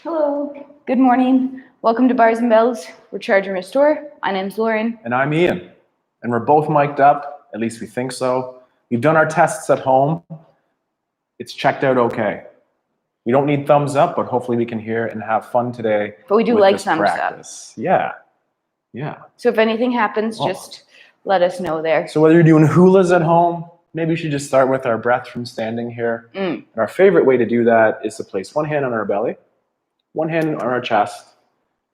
Hello. Good morning. Welcome to Bars and Bells. We're Charge and Restore. My name's Lauren. And I'm Ian. And we're both mic'd up, at least we think so. We've done our tests at home. It's checked out okay. We don't need thumbs up, but hopefully we can hear and have fun today. But we do with like this thumbs practice. Yeah. So if anything happens, just let us know there. So whether you're doing hulas at home, maybe we should just start with our breath from standing here. And our favorite way to do that is to place one hand on our belly, one hand on our chest,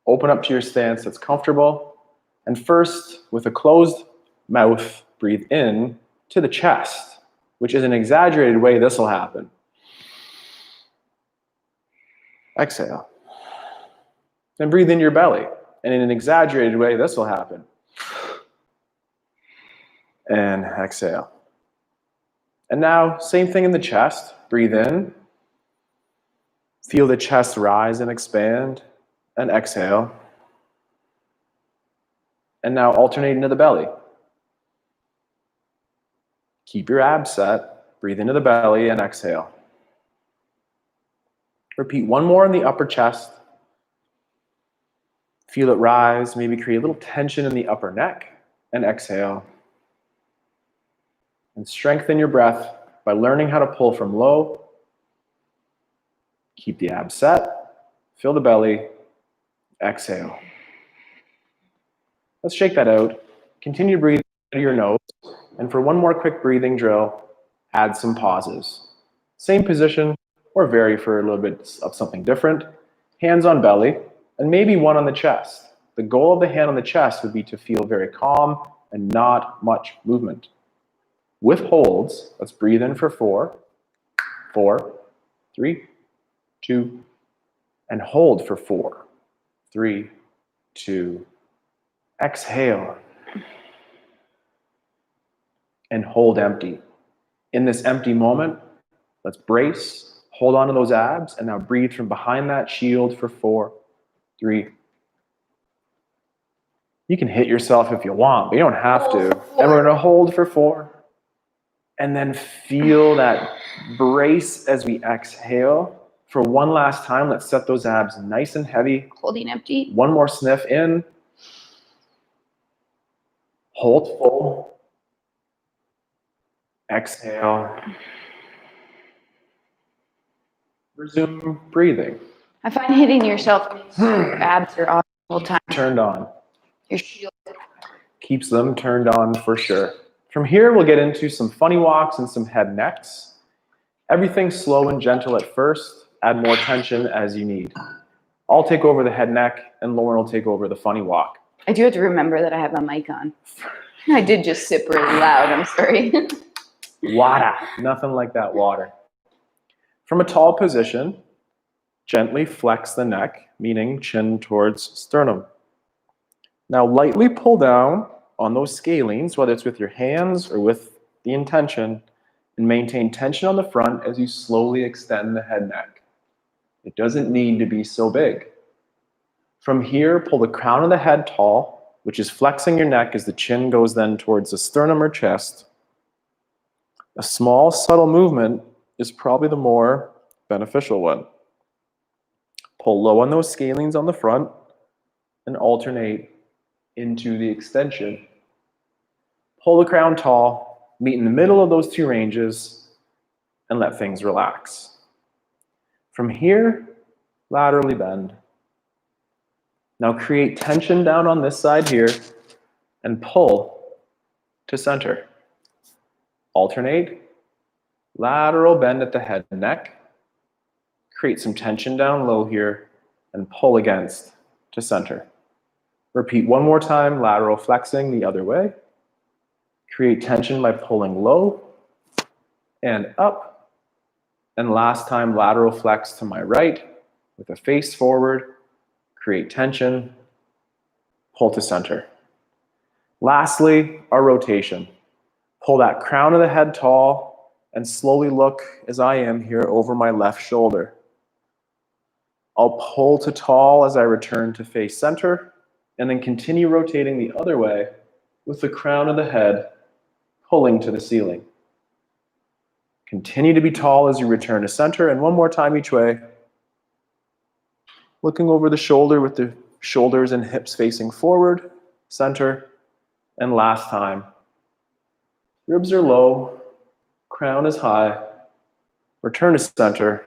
open up to your stance that's comfortable, and first, with a closed mouth, breathe in to the chest, which is an exaggerated way this will happen. Exhale. Then breathe into your belly, and in an exaggerated way this will happen. And exhale. And now, same thing in the chest. Breathe in. Feel the chest rise and expand, and exhale. And now alternate into the belly. Keep your abs set. Breathe into the belly and exhale. Repeat one more in the upper chest. Feel it rise, maybe create a little tension in the upper neck, and exhale. And strengthen your breath by learning how to pull from low. Keep the abs set. Fill the belly. Exhale. Let's shake that out. Continue to breathe into your nose. And for one more quick breathing drill, add some pauses. Same position, or vary for a little bit of something different. Hands on belly, and maybe one on the chest. The goal of the hand on the chest would be to feel very calm and not much movement. With holds, let's breathe in for 4, 3, 2, and hold for 4, 3, 2, exhale. And hold empty. In this empty moment, let's brace, hold on to those abs, and now breathe from behind that shield for 4, 3. You can hit yourself if you want, but you don't have to. And we're gonna hold for 4. And then feel that brace as we exhale. For one last time, let's set those abs nice and heavy. Holding empty. One more sniff in. Hold full. Exhale. Resume breathing. I find hitting yourself makes your abs are on the whole time. Turned on. Your shield. Keeps them turned on for sure. From here, we'll get into some funny walks and some head necks. Everything slow and gentle at first. Add more tension as you need. I'll take over the head neck, and Lauren will take over the funny walk. I do have to remember that I have my mic on. I did just sip really loud. I'm sorry. Water. Nothing like that water. From a tall position, gently flex the neck, meaning chin towards sternum. Now lightly pull down on those scalenes, whether it's with your hands or with the intention, and maintain tension on the front as you slowly extend the head neck. It doesn't need to be so big. From here, pull the crown of the head tall, which is flexing your neck as the chin goes then towards the sternum or chest. A small, subtle movement is probably the more beneficial one. Pull low on those scalenes on the front and alternate into the extension. Pull the crown tall, meet in the middle of those two ranges, and let things relax. From here, laterally bend. Now create tension down on this side here and pull to center. Alternate, lateral bend at the head and neck. Create some tension down low here and pull against to center. Repeat one more time, lateral flexing the other way. Create tension by pulling low and up. And last time, lateral flex to my right with a face forward. Create tension, pull to center. Lastly, our rotation. Pull that crown of the head tall and slowly look as I am here over my left shoulder. I'll pull to tall as I return to face center, and then continue rotating the other way with the crown of the head pulling to the ceiling. Continue to be tall as you return to center, and one more time each way. Looking over the shoulder with the shoulders and hips facing forward, center, and last time. Ribs are low, crown is high, return to center,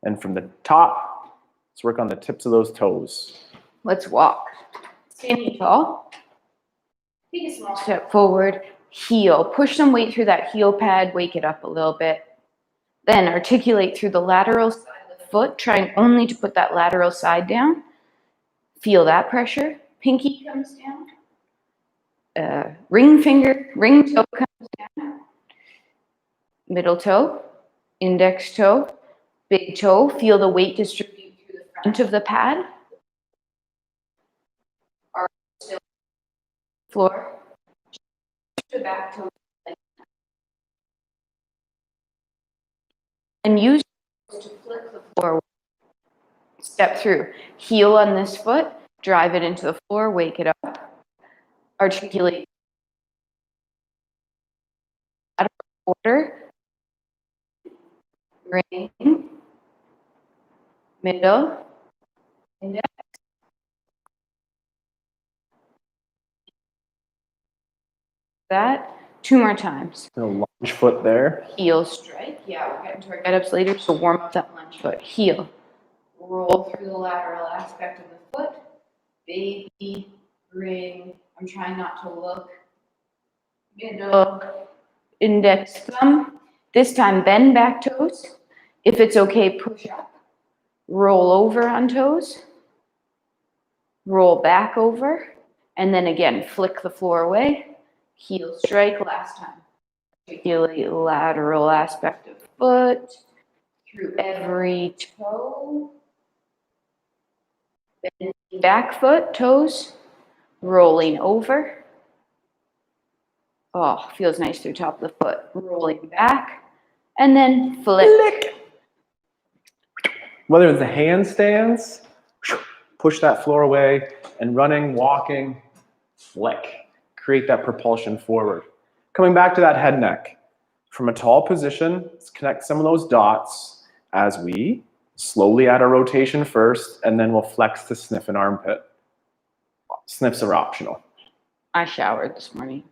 and from the top, let's work on the tips of those toes. Let's walk. Standing tall. Take a small step forward, heel. Push some weight through that heel pad, wake it up a little bit. Then articulate through the lateral side of the foot, trying only to put that lateral side down. Feel that pressure. Pinky comes down. Ring toe comes down. Middle toe, index toe, big toe. Feel the weight distribute through the front of the pad. Are still floor. The back toe. And use to flick the floor. Step through. Heel on this foot. Drive it into the floor. Wake it up. Articulate. Out of order. Ring. Middle. Index. That. 2 more times. A lunge foot there. Heel strike. Yeah, we'll get into our get-ups later, so warm up that lunge foot. Heel. Roll through the lateral aspect of the foot. Baby, ring. I'm trying not to look. Middle, index, thumb. This time, bend back toes. If it's okay, push up. Roll over on toes. Roll back over. And then again, flick the floor away. Heel strike last time. Articulate lateral aspect of foot through every toe. Bend back foot, toes, rolling over. Oh, feels nice through top of the foot. Rolling back, and then flick. Whether it's the handstands, push that floor away, and running, walking, flick. Create that propulsion forward. Coming back to that head neck. From a tall position, let's connect some of those dots as we slowly add a rotation first, and then we'll flex to sniff an armpit. Sniffs are optional. I showered this morning.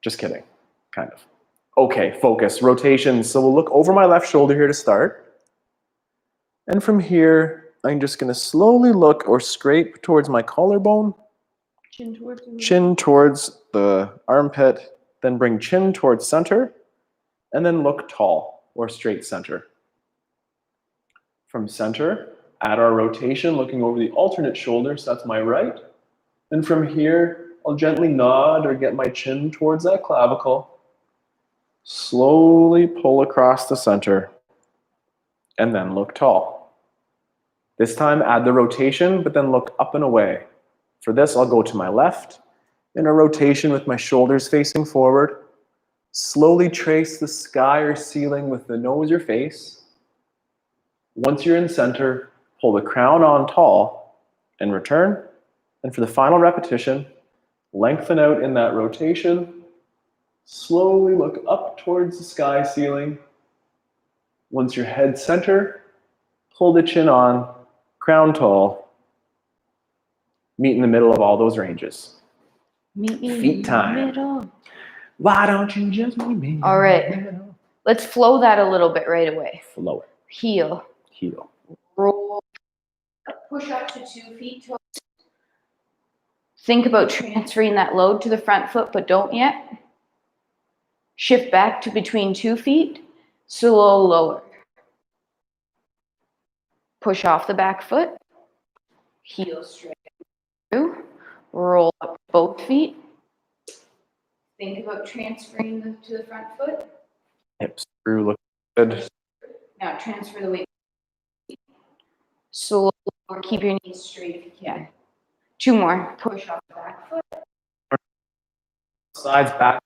Just kidding, kind of. Okay, focus, rotation. So we'll look over my left shoulder here to start. And from here, I'm just gonna slowly look or scrape towards my collarbone. Chin towards the armpit, then bring chin towards center, and then look tall or straight center. From center, add our rotation, looking over the alternate shoulder, so that's my right. And from here, I'll gently nod or get my chin towards that clavicle. Slowly pull across the center, and then look tall. This time, add the rotation, but then look up and away. For this, I'll go to my left in a rotation with my shoulders facing forward. Slowly trace the sky or ceiling with the nose or face. Once you're in center, pull the crown on tall and return. And for the final repetition, lengthen out in that rotation. Slowly look up towards the sky ceiling. Once your head center, pull the chin on, crown tall. Meet in the middle of all those ranges. Meet me Feet in time. the middle. Why don't you just meet me? All right. Let's flow that a little bit right away. Flow it. Heel. Heel. Roll. Push up to 2 feet. Toes. Think about transferring that load to the front foot, but don't yet. Shift back to between 2 feet. Slow lower. Push off the back foot. Heel straight through. Roll up both feet. Think about transferring them to the front foot. Hips through, look good. Now transfer the weight. Slow lower. Keep your knees straight if you can. 2 more. Push off the back foot. Sides back.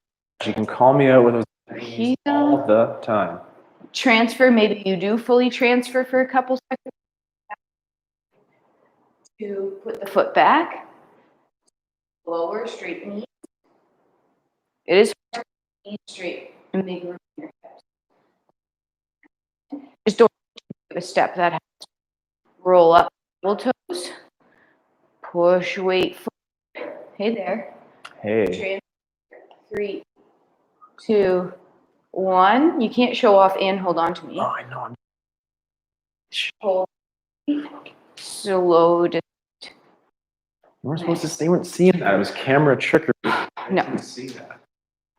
You can call me out with those Heel. all the time. Transfer. Maybe you do fully transfer for a couple seconds. To put the foot back. Lower, straight knee. It is hard to keep knees straight and make room in your hips. Just don't give a step that happens. roll up, double toes, push weight forward. Hey there. Hey. Transfer. 3, 2, 1. You can't show off and hold on to me. Oh, I know. Hold. Slow. We're supposed to. They weren't seeing that. It was camera trickery. No. didn't see that.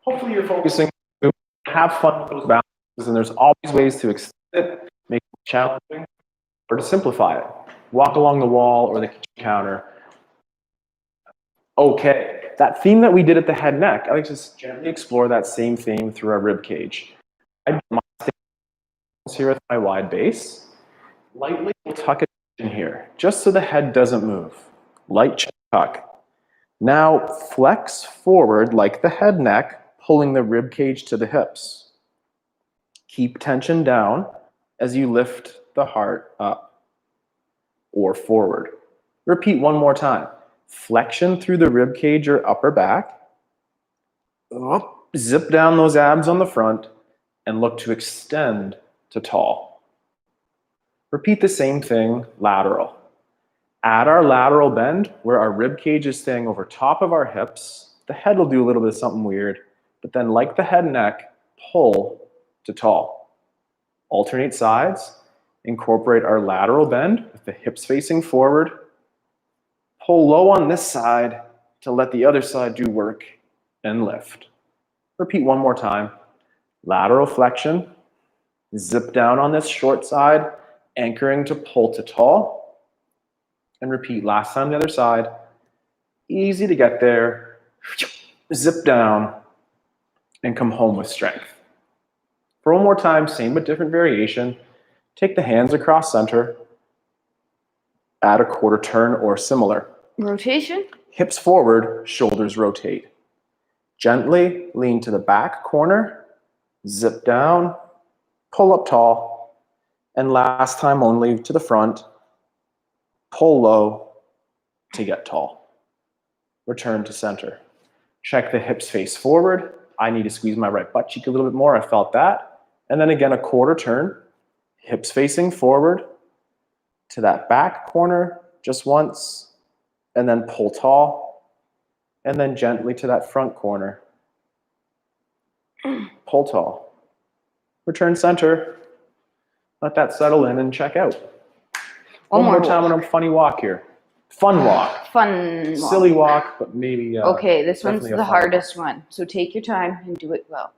Hopefully, you're focusing. Have fun with those balances, and there's always ways to extend it, make it challenging, or to simplify it. Walk along the wall or the kitchen counter. Okay, that theme that we did at the head neck, I like to just gently explore that same theme through our rib cage. I here with my wide base. Lightly tuck it in here, just so the head doesn't move. Light chin tuck. Now flex forward like the head neck, pulling the rib cage to the hips. Keep tension down as you lift the heart up or forward. Repeat one more time. Flexion through the rib cage or upper back. Up, zip down those abs on the front and look to extend to tall. Repeat the same thing lateral. Add our lateral bend where our rib cage is staying over top of our hips. The head will do a little bit of something weird, but then like the head and neck, pull to tall. Alternate sides. Incorporate our lateral bend with the hips facing forward. Pull low on this side to let the other side do work and lift. Repeat one more time. Lateral flexion. Zip down on this short side, anchoring to pull to tall. And repeat last time the other side. Easy to get there. Zip down and come home with strength. For one more time, same but different variation. Take the hands across center. Add a quarter turn or similar. Rotation. Hips forward, shoulders rotate. Gently lean to the back corner, zip down, pull up tall, and last time only to the front, pull low to get tall. Return to center. Check the hips face forward. I need to squeeze my right butt cheek a little bit more. I felt that. And then again, a quarter turn, hips facing forward to that back corner just once, and then pull tall, and then gently to that front corner. Pull tall. Return center. Let that settle in and check out. One more time on a funny walk here. Fun walk. Fun walk. Silly walk, but maybe. Okay, this one's the hardest one. So take your time and do it well.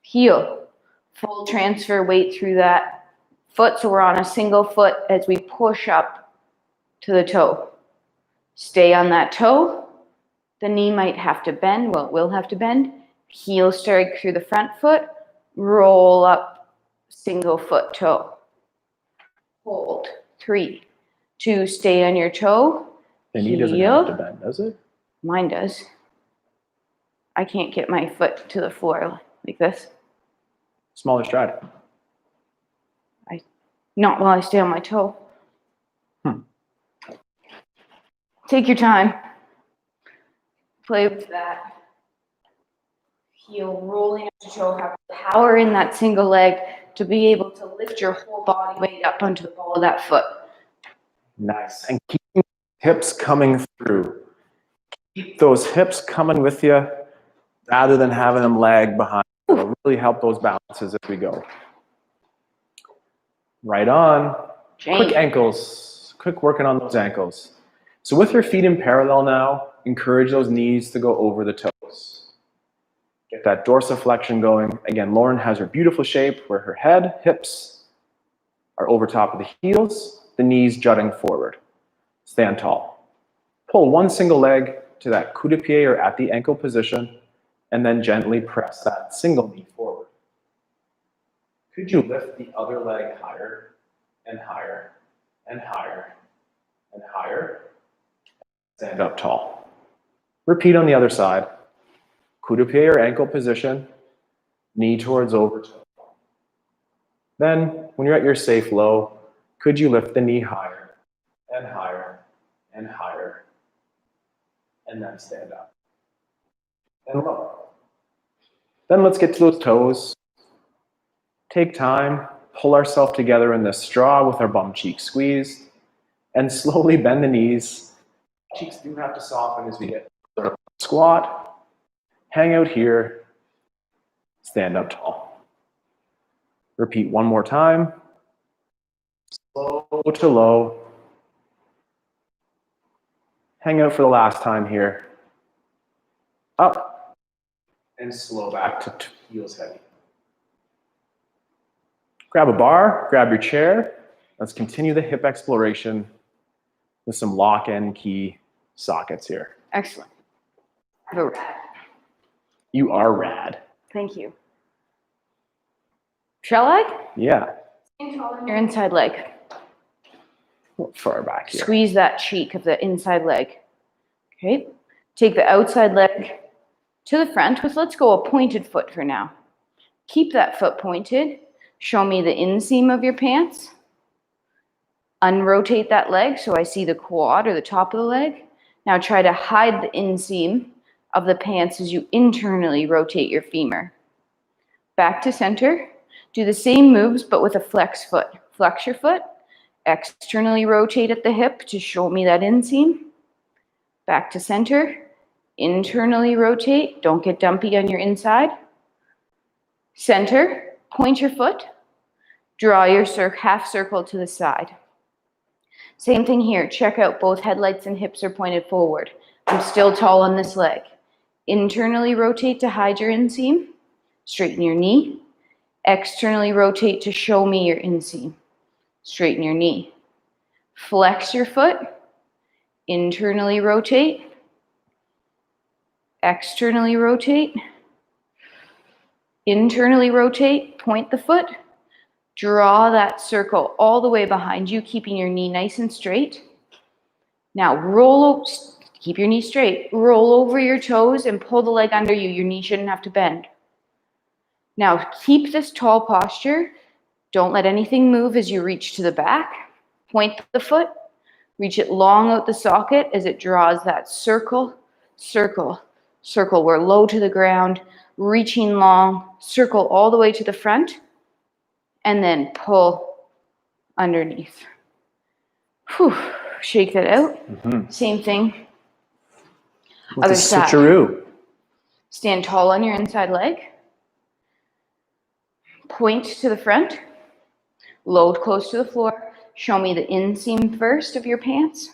Heel. Full transfer weight through that foot. So we're on a single foot as we push up to the toe. Stay on that toe. The knee might have to bend. Well, it will have to bend. Heel strike through the front foot. Roll up, single foot toe. Hold. 3, 2, stay on your toe. The knee doesn't have to bend, does it? Mine does. I can't get my foot to the floor like this. Smaller stride. Not while I stay on my toe. Take your time. Play with that. Heel rolling up to toe. Have power in that single leg to be able to lift your whole body weight up onto the ball of that foot. Nice. And keep hips coming through. Keep those hips coming with you rather than having them lag behind. It'll really help those balances as we go. Right on. Jane. Quick ankles. Quick working on those ankles. So with your feet in parallel now, encourage those knees to go over the toes. Get that dorsiflexion going. Again, Lauren has her beautiful shape where her head, hips are over top of the heels, the knees jutting forward. Stand tall. Pull one single leg to that coup de pied or at the ankle position, and then gently press that single knee forward. Could you lift the other leg higher and higher and higher and higher? Stand up tall. Repeat on the other side. Coup de pied or ankle position, knee towards over toe. Then, when you're at your safe low, could you lift the knee higher and higher and higher, and then stand up and low. Then let's get to those toes. Take time, pull ourselves together in this straw with our bum cheek squeezed. And slowly bend the knees. Cheeks do have to soften as we get squat. Hang out here. Stand up tall. Repeat one more time. Slow to low. Hang out for the last time here. Up. And slow back to heels heavy. Grab a bar, grab your chair. Let's continue the hip exploration with some lock and key sockets here. Excellent. You are rad. Thank you. Shall I? Yeah. Your inside leg. Far back here. Squeeze that cheek of the inside leg. Okay. Take the outside leg to the front with, let's go, a pointed foot for now. Keep that foot pointed. Show me the inseam of your pants. Unrotate that leg so I see the quad or the top of the leg. Now try to hide the inseam of the pants as you internally rotate your femur. Back to center. Do the same moves but with a flex foot. Flex your foot. Externally rotate at the hip to show me that inseam. Back to center. Internally rotate. Don't get dumpy on your inside. Center. Point your foot. Draw your half circle to the side. Same thing here. Check out both headlights and hips are pointed forward. I'm still tall on this leg. Internally rotate to hide your inseam. Straighten your knee. Externally rotate to show me your inseam. Straighten your knee. Flex your foot. Internally rotate. Externally rotate. Internally rotate. Point the foot. Draw that circle all the way behind you, keeping your knee nice and straight. Now keep your knee straight. Roll over your toes and pull the leg under you. Your knee shouldn't have to bend. Now keep this tall posture. Don't let anything move as you reach to the back. Point the foot. Reach it long out the socket as it draws that circle, circle, circle. We're low to the ground, reaching long, circle all the way to the front. And then pull underneath. Whew. Shake that out. Same thing. With Other the side. switcheroo. Stand tall on your inside leg. Point to the front. Load close to the floor. Show me the inseam first of your pants.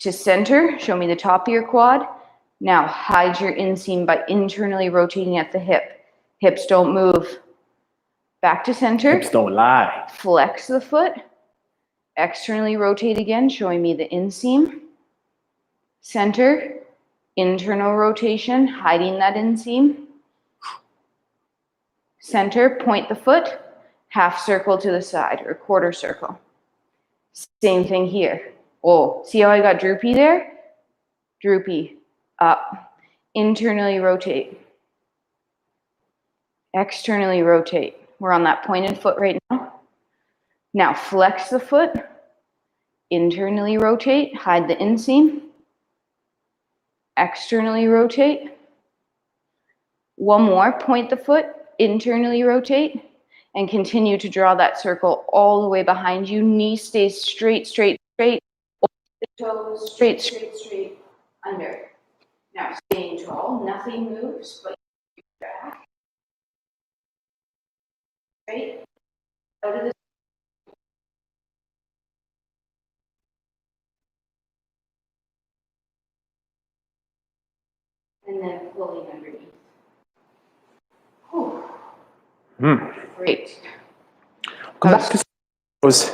To center, show me the top of your quad. Now hide your inseam by internally rotating at the hip. Hips don't move. Back to center. Hips don't lie. Flex the foot. Externally rotate again, showing me the inseam. Center. Internal rotation, hiding that inseam. Center, point the foot. Half circle to the side or quarter circle. Same thing here. Oh, see how I got droopy there? Droopy. Up. Internally rotate. Externally rotate. We're on that pointed foot right now. Now flex the foot. Internally rotate. Hide the inseam. Externally rotate. One more. Point the foot. Internally rotate. And continue to draw that circle all the way behind you. Knee stays straight, straight, straight. The toes straight, straight, straight. Under. Now staying tall. Nothing moves, but back. Straight. Out of the and then pulling underneath. Whew. Great. Come back to those.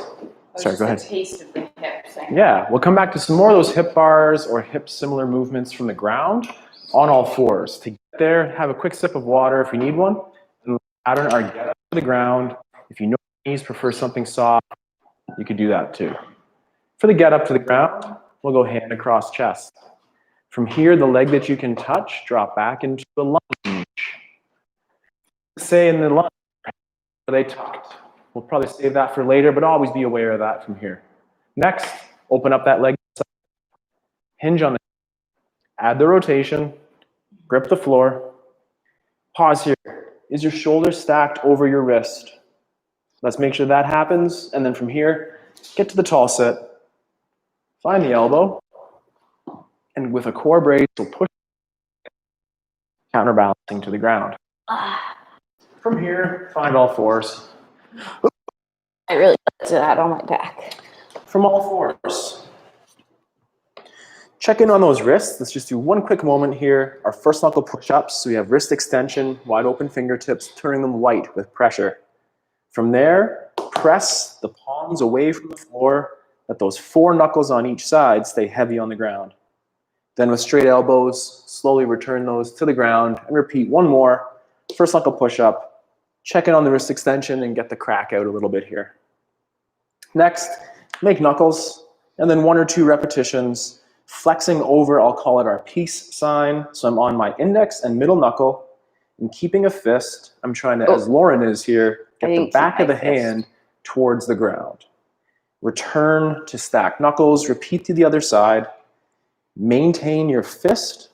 Sorry, go ahead. Taste of the hips. Yeah, we'll come back to some more of those hip bars or hip similar movements from the ground on all fours. To get there, have a quick sip of water if you need one. And pattern our get up to the ground. If you know your knees prefer something soft, you could do that too. For the get up to the ground, we'll go hand across chest. From here, the leg that you can touch, drop back into a lunge. Say in the lunge, are they tucked? We'll probably save that for later, but always be aware of that from here. Next, open up that leg. Hinge on the add the rotation, grip the floor. Pause here. Is your shoulder stacked over your wrist? Let's make sure that happens. And then from here, get to the tall sit. Find the elbow, and with a core brace, we'll push, counterbalancing to the ground. From here, find all fours. I really got to that on my back. From all fours. Check in on those wrists. Let's just do one quick moment here. Our first knuckle push-ups. So we have wrist extension, wide open fingertips, turning them white with pressure. From there, press the palms away from the floor. Let those 4 knuckles on each side stay heavy on the ground. Then with straight elbows, slowly return those to the ground and repeat one more. First knuckle push-up. Check in on the wrist extension and get the crack out a little bit here. Next, make knuckles, and then 1 or 2 repetitions, flexing over, I'll call it our peace sign. So I'm on my index and middle knuckle, and keeping a fist. I'm trying to, as Lauren is here, get the back of the hand towards the ground. Return to stack knuckles, repeat to the other side. Maintain your fist.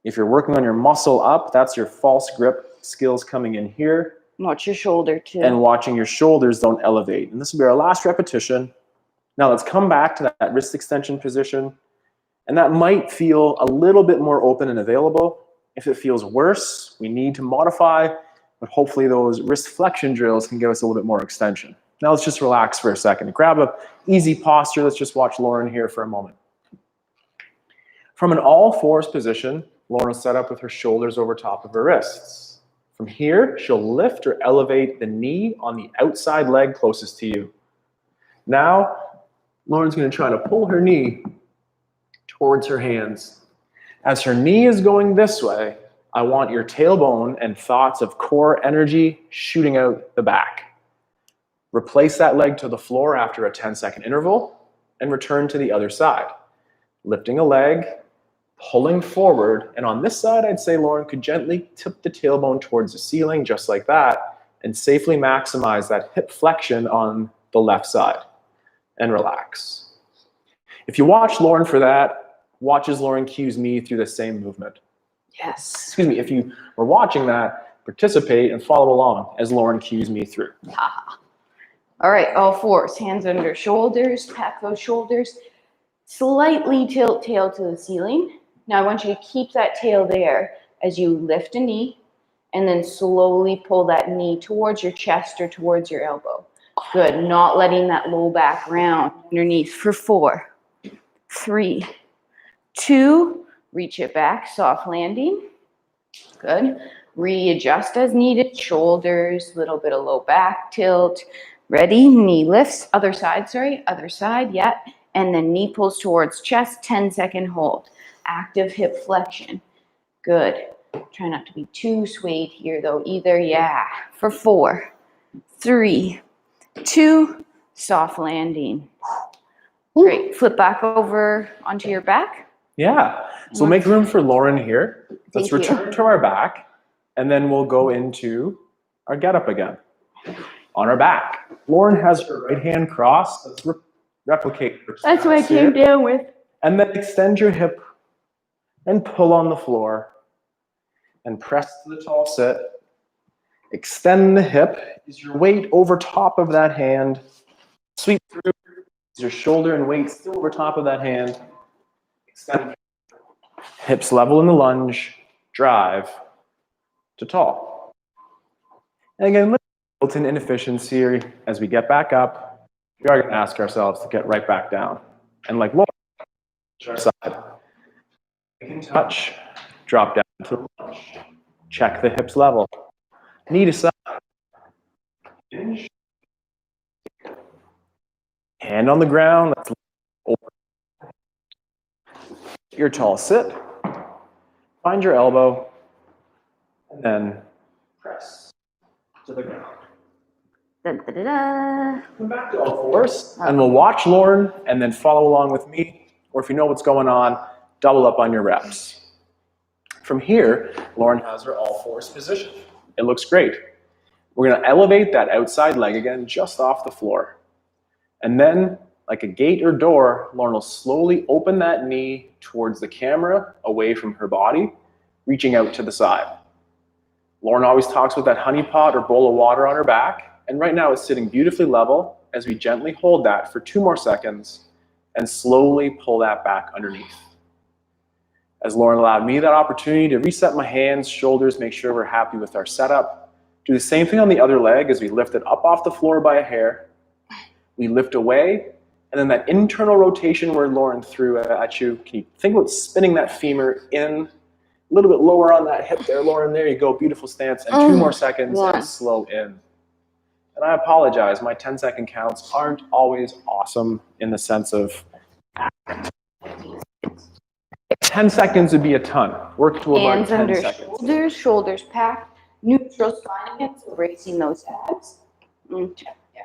If you're working on your muscle up, that's your false grip skills coming in here. Watch your shoulder too. And watching your shoulders don't elevate. And this will be our last repetition. Now let's come back to that wrist extension position. And that might feel a little bit more open and available. If it feels worse, we need to modify, but hopefully those wrist flexion drills can give us a little bit more extension. Now let's just relax for a second. Grab an easy posture. Let's just watch Lauren here for a moment. From an all fours position, Lauren will set up with her shoulders over top of her wrists. From here, she'll lift or elevate the knee on the outside leg closest to you. Now, Lauren's going to try to pull her knee towards her hands. As her knee is going this way, I want your tailbone and thoughts of core energy shooting out the back. Replace that leg to the floor after a 10-second interval and return to the other side. Lifting a leg, pulling forward, and on this side, I'd say Lauren could gently tip the tailbone towards the ceiling, just like that, and safely maximize that hip flexion on the left side, and relax. If you watch Lauren for that, watch as Lauren cues me through the same movement. Yes. Excuse me, if you were watching that, participate and follow along as Lauren cues me through. All right, all fours, hands under shoulders, tap those shoulders, slightly tilt tail to the ceiling. Now I want you to keep that tail there as you lift a knee and then slowly pull that knee towards your chest or towards your elbow. Good, not letting that low back round underneath for 4, 3, 2, reach it back, soft landing. Good. Readjust as needed, shoulders, little bit of low back tilt. Ready, knee lifts, other side, yeah. And then knee pulls towards chest, 10-second hold. Active hip flexion. Good. Try not to be too swayed here though either, yeah. For 4, 3, 2, soft landing. Great, flip back over onto your back. Yeah, so make room for Lauren here. Let's return to our back, and then we'll go into our get up again. On our back. Lauren has her right hand crossed. Let's replicate her. That's what I came down with. And then extend your hip and pull on the floor and press to the tall sit. Extend the hip. Is your weight over top of that hand? Sweep through. Is your shoulder and weight still over top of that hand? Extend. Hips level in the lunge. Drive to tall. And again, built-in inefficiency as we get back up. We are going to ask ourselves to get right back down. And like Lauren, our side. We can touch, drop down to the lunge. Check the hips level. Knee to side. Hinge. Hand on the ground. Let's over. Your tall sit. Find your elbow. And then press to the ground. Da, da, da, da. Come back to all fours, and we'll watch Lauren and then follow along with me, or if you know what's going on, double up on your reps. From here, Lauren has her all fours position. It looks great. We're going to elevate that outside leg again just off the floor. And then, like a gate or door, Lauren will slowly open that knee towards the camera, away from her body, reaching out to the side. Lauren always talks with that honey pot or bowl of water on her back. And right now it's sitting beautifully level as we gently hold that for 2 more seconds and slowly pull that back underneath. As Lauren allowed me that opportunity to reset my hands, shoulders, make sure we're happy with our setup. Do the same thing on the other leg as we lift it up off the floor by a hair. We lift away, and then that internal rotation where Lauren threw at you, can you think about spinning that femur in, a little bit lower on that hip there, Lauren, there you go, beautiful stance, and 2 more seconds and slow in. And I apologize, my 10-second counts aren't always awesome in the sense of 10 seconds would be a ton. Work to about 10 seconds. Hands under shoulders, shoulders packed, neutral spine again, so bracing those abs. Yeah.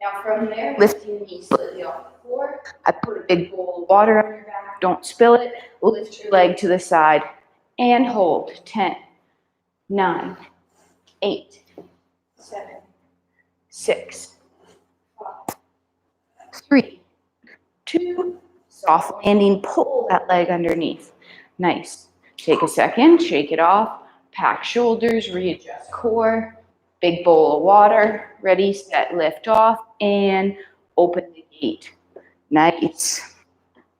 Now from there, lift your knees slightly off the floor. I put a big bowl of water on your back. Don't spill it. Lift your leg to the side and hold. 10, 9, 8, 7, 6, 5, 3, 2, soft landing, pull that leg underneath. Nice. Take a second, shake it off, pack shoulders, readjust core, big bowl of water, ready, set, lift off, and open the gate. Nice.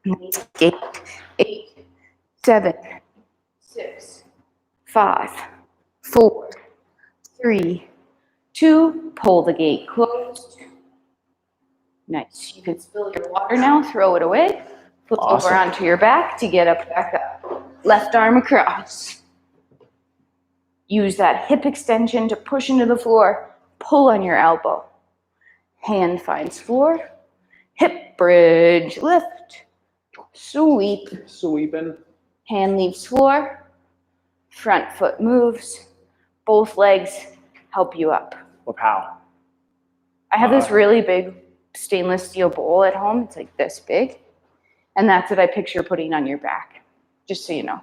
Nice gate. 8, 7, 6, 5, 4, 3, 2, pull the gate closed. Nice. You can spill your water now, throw it away. Flip over onto your back to get up, back up. Left arm across. Use that hip extension to push into the floor. Pull on your elbow. Hand finds floor. Hip bridge, lift. Sweep. Sweeping. Hand leaves floor. Front foot moves. Both legs help you up. Well, how? I have this really big stainless steel bowl at home. It's like this big. And that's what I picture putting on your back, just so you know.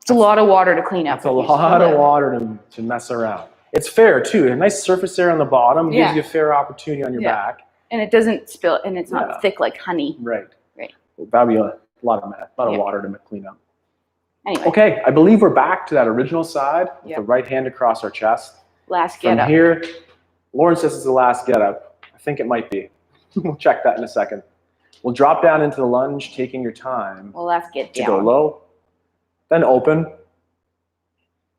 It's a lot of water to clean up. It's a lot of water to mess around. It's fair, too. A nice surface area on the bottom gives you a fair opportunity on your back. And it doesn't spill, and it's not thick like honey. Right. Right. Well, that would be a lot of water to clean up. Anyway. Okay, I believe we're back to that original side with the right hand across our chest. Last get up. From here, Lauren says it's the last get up. I think it might be. We'll check that in a second. We'll drop down into the lunge, taking your time. Well, let's get down. Go low, then open,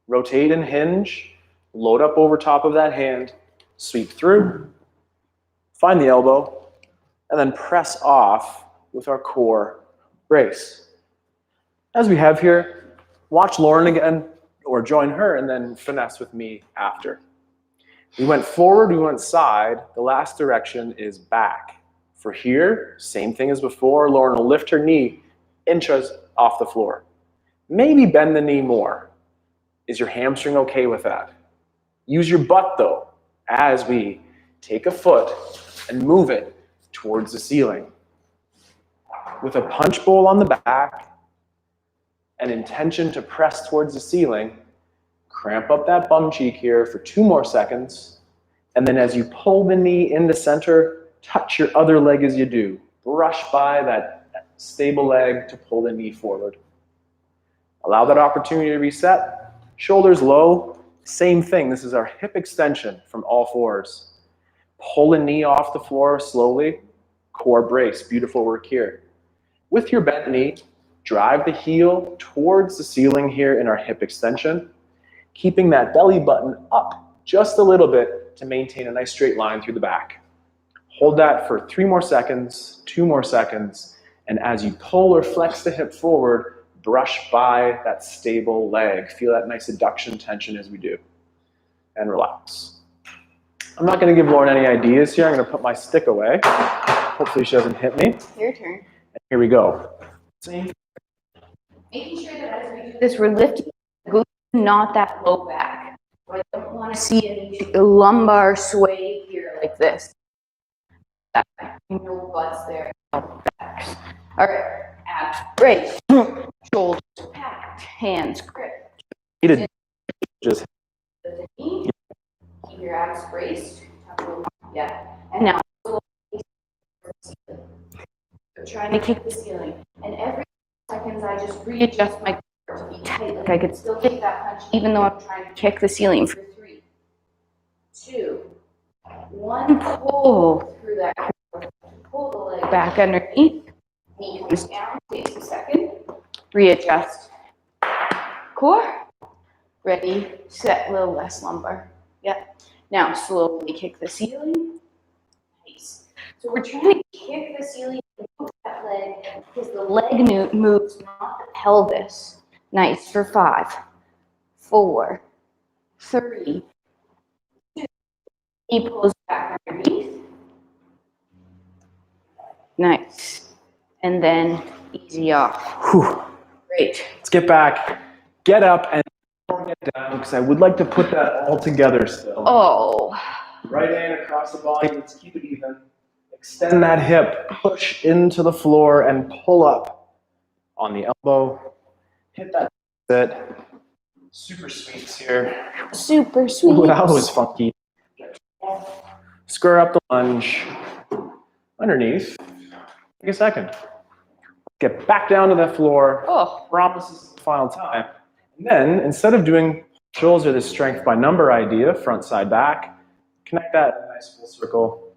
rotate and hinge, load up over top of that hand, sweep through, find the elbow, and then press off with our core brace. As we have here, watch Lauren again, or join her, and then finesse with me after. We went forward, we went side. The last direction is back. For here, same thing as before. Lauren will lift her knee inches off the floor. Maybe bend the knee more. Is your hamstring okay with that? Use your butt, though, as we take a foot and move it towards the ceiling. With a punch bowl on the back, an intention to press towards the ceiling, cramp up that bum cheek here for 2 more seconds, and then as you pull the knee into center, touch your other leg as you do. Brush by that stable leg to pull the knee forward. Allow that opportunity to reset. Shoulders low. Same thing. This is our hip extension from all fours. Pull the knee off the floor slowly. Core brace. Beautiful work here. With your bent knee, drive the heel towards the ceiling here in our hip extension, keeping that belly button up just a little bit to maintain a nice straight line through the back. Hold that for 3 more seconds, 2 more seconds, and as you pull or flex the hip forward, brush by that stable leg. Feel that nice adduction tension as we do. And relax. I'm not going to give Lauren any ideas here. I'm going to put my stick away. Hopefully she doesn't hit me. Your turn. And here we go. Making sure that as we do this, we're lifting the glute, not that low back. I don't want to see any lumbar sway here like this. No butts there. No backs. All right. Abs braced. Shoulders packed. Hands gripped. Just keep your abs braced. Yeah. And now trying to kick the ceiling. And every seconds I just readjust my core to be tight. Like I could still take that punch even though I'm trying to kick the ceiling for 3, 2, 1. Pull through that core. Pull the leg back underneath. Knee comes down, takes a second. Readjust. Core. Ready, set, a little less lumbar. Yep. Now slowly kick the ceiling. Nice. So we're trying to kick the ceiling and move that leg because the leg moves, not the pelvis. Nice for 5, 4, 3, 2. Knee pulls back underneath. Nice. And then easy off. Whew. Great. Let's get back, get up, and get down, because I would like to put that all together still. Oh. Right hand across the body, let's keep it even. Extend that hip, push into the floor, and pull up on the elbow. Hit that sit. Super sweeps here. Super sweet. Ooh, that was funky. Square up the lunge. Underneath. Take a second. Get back down to the floor. Oh. Promise this is the final time. And then, instead of doing shoulders or the strength by number idea, front, side, back, connect that in a nice full circle.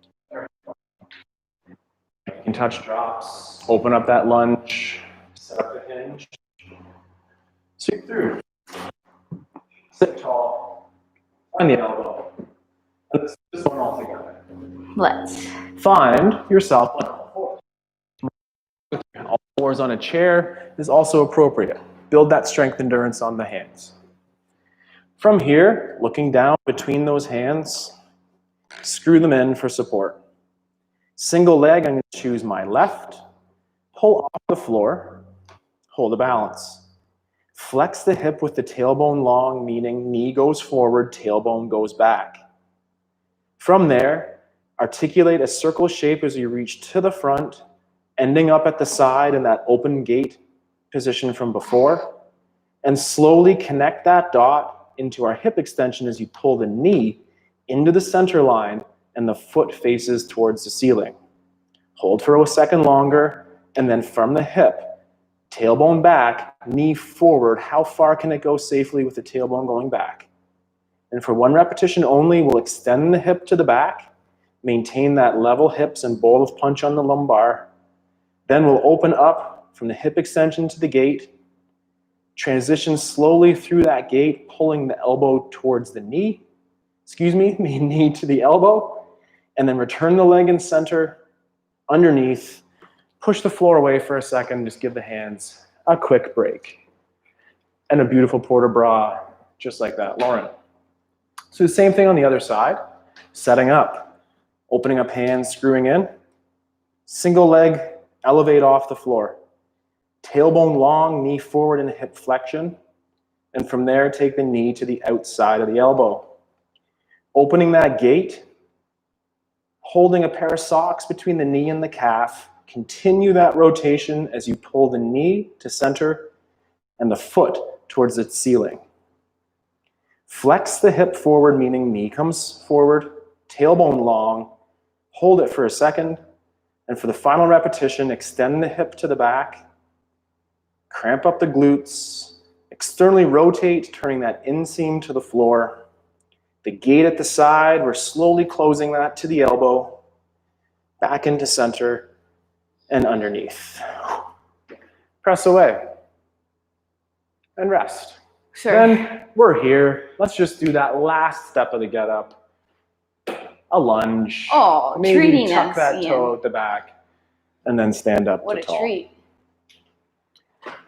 You can touch drops, open up that lunge, set up the hinge. Sweep through. Sit tall. Find the elbow. Let's do this one all together. Let's. Find yourself on all fours. All fours on a chair is also appropriate. Build that strength endurance on the hands. From here, looking down between those hands, screw them in for support. Single leg, I'm going to choose my left, pull off the floor, hold a balance. Flex the hip with the tailbone long, meaning knee goes forward, tailbone goes back. From there, articulate a circle shape as you reach to the front, ending up at the side in that open gate position from before, and slowly connect that dot into our hip extension as you pull the knee into the center line and the foot faces towards the ceiling. Hold for a second longer, and then from the hip, tailbone back, knee forward. How far can it go safely with the tailbone going back? And for 1 repetition only, we'll extend the hip to the back, maintain that level hips and bowl of punch on the lumbar. Then we'll open up from the hip extension to the gate, transition slowly through that gate, pulling the elbow towards the knee, the knee to the elbow, and then return the leg in center, underneath, push the floor away for a second, just give the hands a quick break. And a beautiful port de bras, just like that, Lauren. So the same thing on the other side, setting up, opening up hands, screwing in, single leg, elevate off the floor. Tailbone long, knee forward in hip flexion. And from there, take the knee to the outside of the elbow. Opening that gate, holding a pair of socks between the knee and the calf. Continue that rotation as you pull the knee to center and the foot towards the ceiling. Flex the hip forward, meaning knee comes forward, tailbone long. Hold it for a second. And for the final repetition, extend the hip to the back. Cramp up the glutes, externally rotate, turning that inseam to the floor. The gate at the side, we're slowly closing that to the elbow, back into center, and underneath. Press away, and rest. Sure. Then we're here. Let's just do that last step of the get up. A lunge. Oh, maybe treating tuck us, that Ian. toe at the back, and then stand up What to a tall. treat.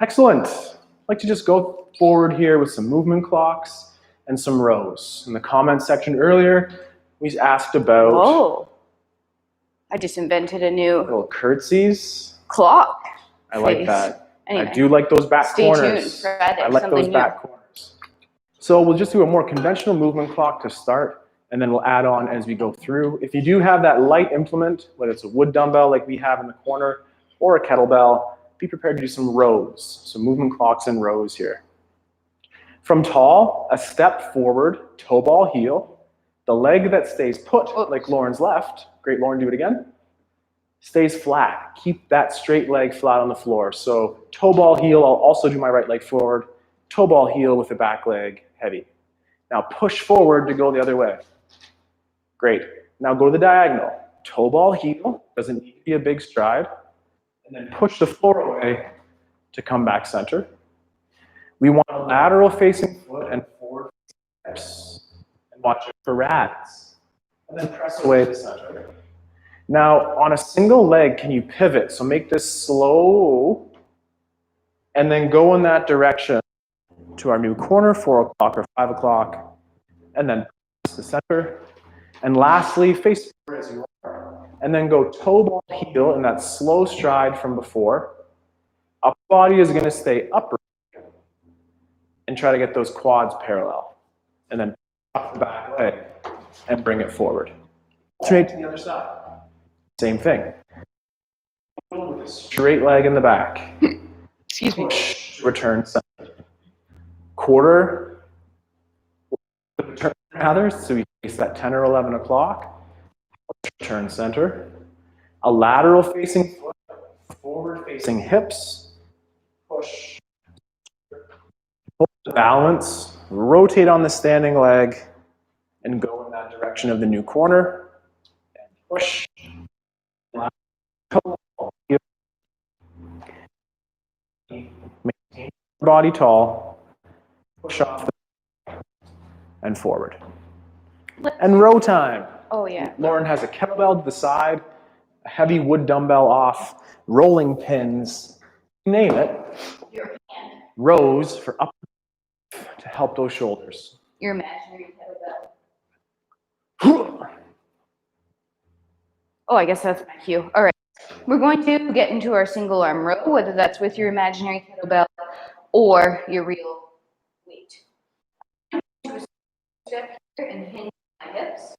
Excellent. I'd like to just go forward here with some movement clocks and some rows. In the comments section earlier, we asked about Oh, I just invented a new little curtsies. clock. I like face. that. Anyway, I do like those back stay corners. tuned, Friday, I like those something back corners. So we'll just do a more conventional movement clock to start, and then we'll add on as we go through. If you do have that light implement, whether it's a wood dumbbell like we have in the corner or a kettlebell, be prepared to do some rows. So movement clocks and rows here. From tall, a step forward, toe ball heel. The leg that stays put, like Lauren's left, great Lauren, do it again, stays flat. Keep that straight leg flat on the floor. So toe ball heel, I'll also do my right leg forward, toe ball heel with the back leg heavy. Now push forward to go the other way. Great. Now go to the diagonal. toe ball heel, doesn't need to be a big stride, and then push the floor away to come back center. We want a lateral facing foot and forward hips, and watch it for rads, and then press away to center. Now, on a single leg, can you pivot? So make this slow, and then go in that direction to our new corner, 4 o'clock or 5 o'clock, and then press the center. And lastly, face forward as you are, and then go toe ball heel in that slow stride from before. Upper body is going to stay upright, and try to get those quads parallel. And then up the back leg and bring it forward. Straight to the other side. Same thing. With a straight leg in the back. Excuse me. Return center. Quarter. Return rather, so we face that 10 or 11 o'clock. Return center. A lateral facing foot. Forward facing hips. Push. Hold the balance. Rotate on the standing leg. And go in that direction of the new corner. And push. Maintain your body tall, push off and forward. And row time. Oh yeah. Lauren has a kettlebell to the side, a heavy wood dumbbell off, rolling pins, name it. Your hand. Rows for up to help those shoulders. Your imaginary kettlebell. Oh, I guess that's my cue. All right. We're going to get into our single arm row, whether that's with your imaginary kettlebell or your real weight. Step here and hinge my hips.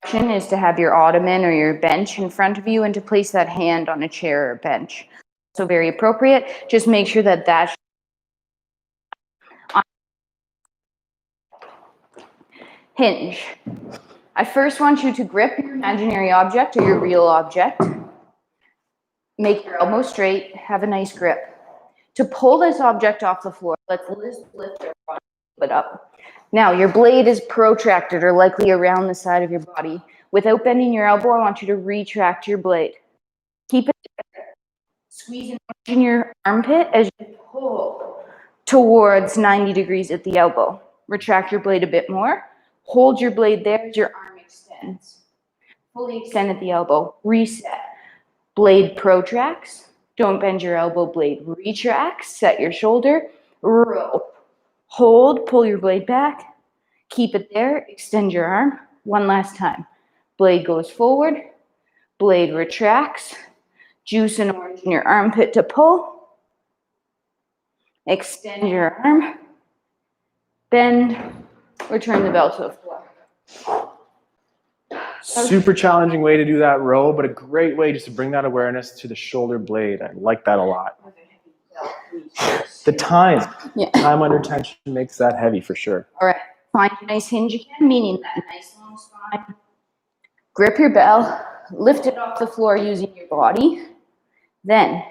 The option is to have your ottoman or your bench in front of you and to place that hand on a chair or bench. So very appropriate. Just make sure that that's hinge. I first want you to grip your imaginary object or your real object. Make your elbow straight, have a nice grip. To pull this object off the floor, let's lift our body a bit up. Now, your blade is protracted or likely around the side of your body. Without bending your elbow, I want you to retract your blade. Keep it there. Squeeze in your armpit as you pull towards 90 degrees at the elbow. Retract your blade a bit more. Hold your blade there as your arm extends. Fully extend at the elbow. Reset. Blade protracts. Don't bend your elbow. Blade retracts. Set your shoulder. Row. Hold. Pull your blade back. Keep it there. Extend your arm. One last time. Blade goes forward. Blade retracts. Juice an orange in your armpit to pull. Extend your arm. Bend. Return the bell to the floor. Super challenging way to do that row, but a great way just to bring that awareness to the shoulder blade. I like that a lot. The time under tension makes that heavy for sure. All right, find a nice hinge again, meaning that nice long spine. Grip your bell, lift it off the floor using your body. Then,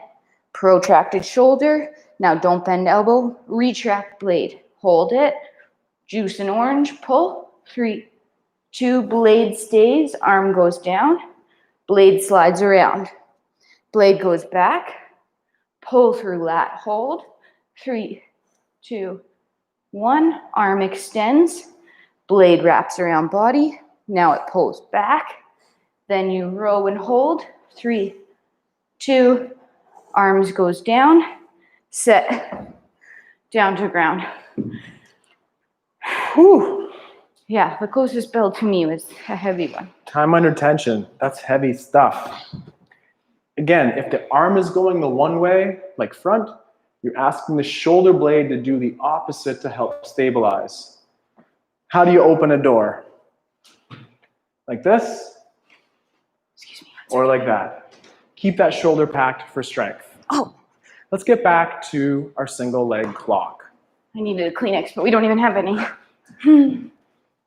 protracted shoulder. Now don't bend elbow, retract blade. Hold it, juice an orange, pull. 3, 2, blade stays, arm goes down, blade slides around. Blade goes back, pull through lat, hold. 3, 2, 1, arm extends, blade wraps around body. Now it pulls back. Then you row and hold. 3, 2, arms goes down, set, down to ground. Whew. Yeah, the closest bell to me was a heavy one. Time under tension, that's heavy stuff. Again, if the arm is going the one way, like front, you're asking the shoulder blade to do the opposite to help stabilize. How do you open a door? Like this? Excuse me. Or like that. Keep that shoulder packed for strength. Oh. Let's get back to our single leg clock. I needed a Kleenex, but we don't even have any.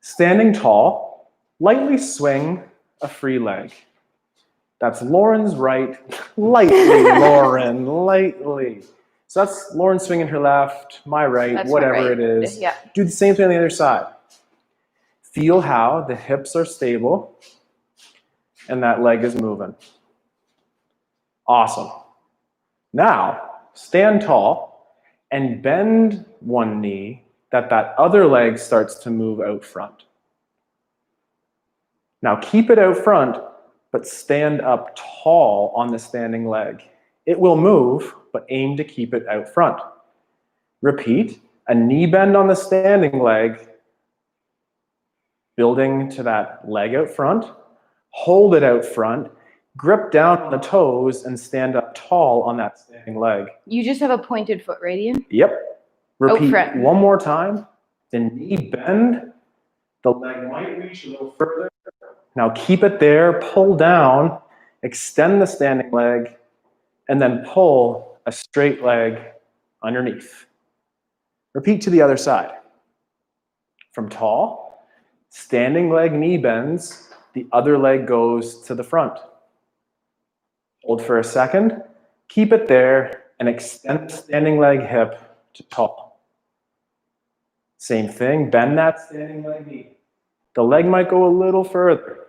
Standing tall, lightly swing a free leg. That's Lauren's right. Lightly, Lauren, lightly. So that's Lauren swinging her left, my right, That's whatever my right. it is. Yeah. Do the same thing on the other side. Feel how the hips are stable and that leg is moving. Awesome. Now, stand tall and bend one knee that other leg starts to move out front. Now keep it out front, but stand up tall on the standing leg. It will move, but aim to keep it out front. Repeat, a knee bend on the standing leg, building to that leg out front, hold it out front, grip down on the toes, and stand up tall on that standing leg. You just have a pointed foot radian? Yep. Repeat front. one more time. The knee bend, the leg might reach a little further. Now keep it there, pull down, extend the standing leg, and then pull a straight leg underneath. Repeat to the other side. From tall, standing leg knee bends, the other leg goes to the front. Hold for a second, keep it there, and extend the standing leg hip to tall. Same thing, bend that standing leg knee. The leg might go a little further.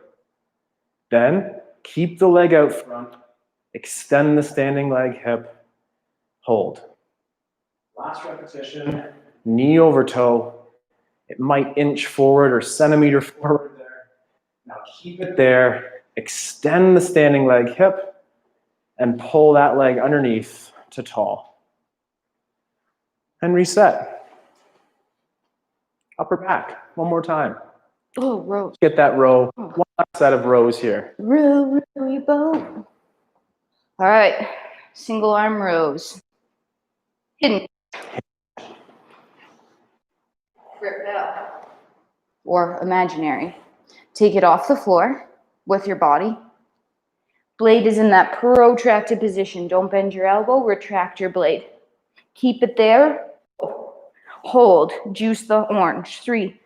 Then keep the leg out front, extend the standing leg hip, hold. Last repetition, knee over toe. It might inch forward or centimeter forward there. Now keep it there, extend the standing leg hip, and pull that leg underneath to tall. And reset. Upper back, one more time. Oh, row. Get that row, one last set of rows here. Row, row your boat. All right, single arm rows. Hidden. Grip bell. Or imaginary. Take it off the floor with your body. Blade is in that protracted position. Don't bend your elbow, retract your blade. Keep it there. Hold, juice the orange. 3,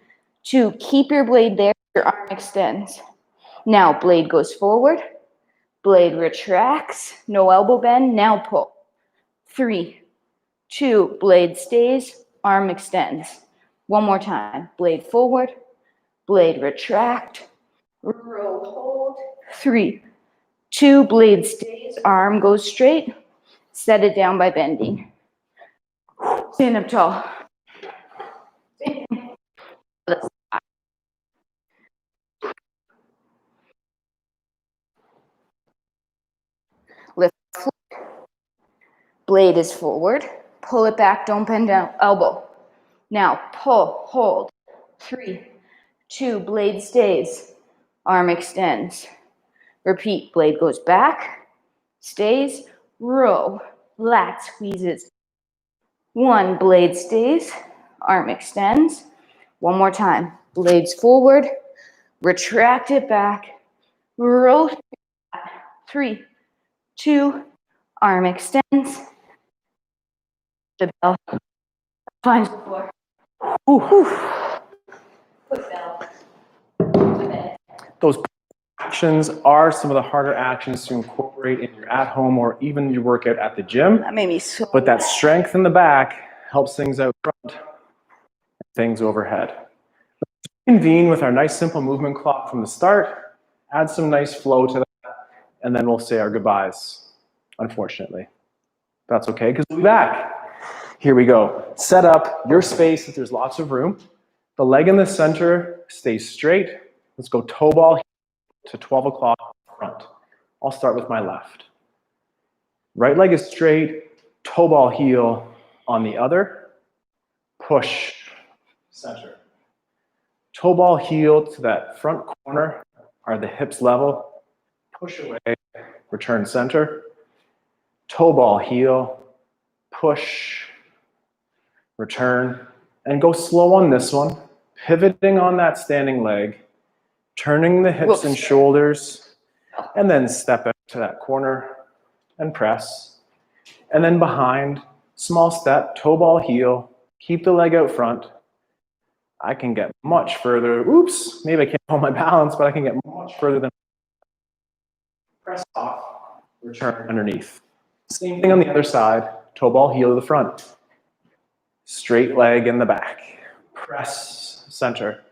2, keep your blade there, your arm extends. Now blade goes forward, blade retracts, no elbow bend, now pull. 3, 2, blade stays, arm extends. One more time, blade forward, blade retract, row, hold. 3, 2, blade stays, arm goes straight, set it down by bending. Stand up tall. Lift. Blade is forward. Pull it back, don't bend down, elbow. Now pull, hold. 3, 2, blade stays. Arm extends. Repeat, blade goes back, stays, row, lat squeezes. 1, blade stays, arm extends. One more time, blades forward, retract it back, row, 3, 2, arm extends. The bell finds the floor. Foot bell. To bed. Those actions are some of the harder actions to incorporate in your at-home or even your workout at the gym. That made me so. But that strength in the back helps things out front, things overhead. Let's convene with our nice simple movement clock from the start, add some nice flow to that, and then we'll say our goodbyes, unfortunately. That's okay, because we'll be back. Here we go. Set up your space if there's lots of room. The leg in the center stays straight. Let's go toe ball to 12 o'clock front. I'll start with my left. Right leg is straight, toe ball heel on the other. Push, center. Toe ball heel to that front corner. Are the hips level? Push away, return center. Toe ball heel, push, return, and go slow on this one. Pivoting on that standing leg, turning the hips and shoulders, and then step out to that corner and press. And then behind, small step, toe ball heel, keep the leg out front. I can get much further. Oops, maybe I can't hold my balance, but I can get much further than press off, return underneath. Same thing on the other side, toe ball heel to the front. Straight leg in the back, press center.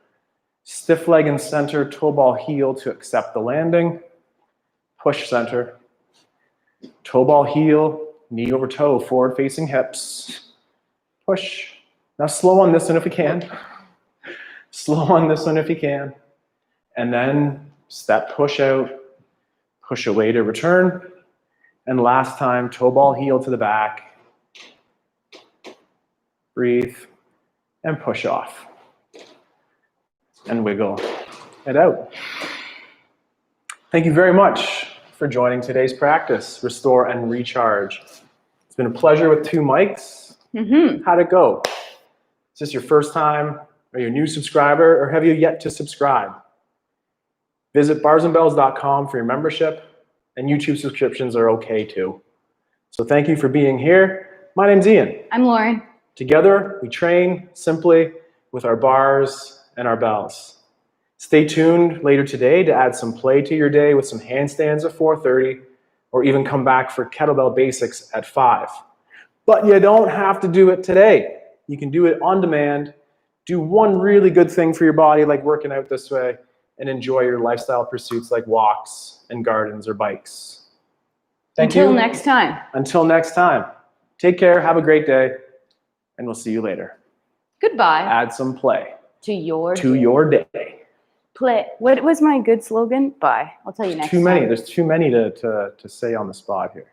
Stiff leg in center, toe ball heel to accept the landing. push center, toe ball heel, knee over toe, forward facing hips, push. Now slow on this one if you can. Slow on this one if you can. And then step push out, push away to return. And last time, toe ball heel to the back. Breathe and push off. And wiggle it out. Thank you very much for joining today's practice, Restore and Recharge. It's been a pleasure with 2 mics. How'd it go? Is this your first time? Are you a new subscriber, or have you yet to subscribe? Visit barsandbells.com for your membership, and YouTube subscriptions are okay too. So thank you for being here. My name's Ian. I'm Lauren. Together, we train simply with our bars and our bells. Stay tuned later today to add some play to your day with some handstands at 4:30, or even come back for kettlebell basics at 5. But you don't have to do it today. You can do it on demand. Do one really good thing for your body, like working out this way, and enjoy your lifestyle pursuits like walks and gardens or bikes. Thank you. Until next time. Until next time. Take care, have a great day, and we'll see you later. Goodbye. Add some play To your day. play. What was my good slogan? Bye. I'll tell you next Too time. many. There's too many to say on the spot here.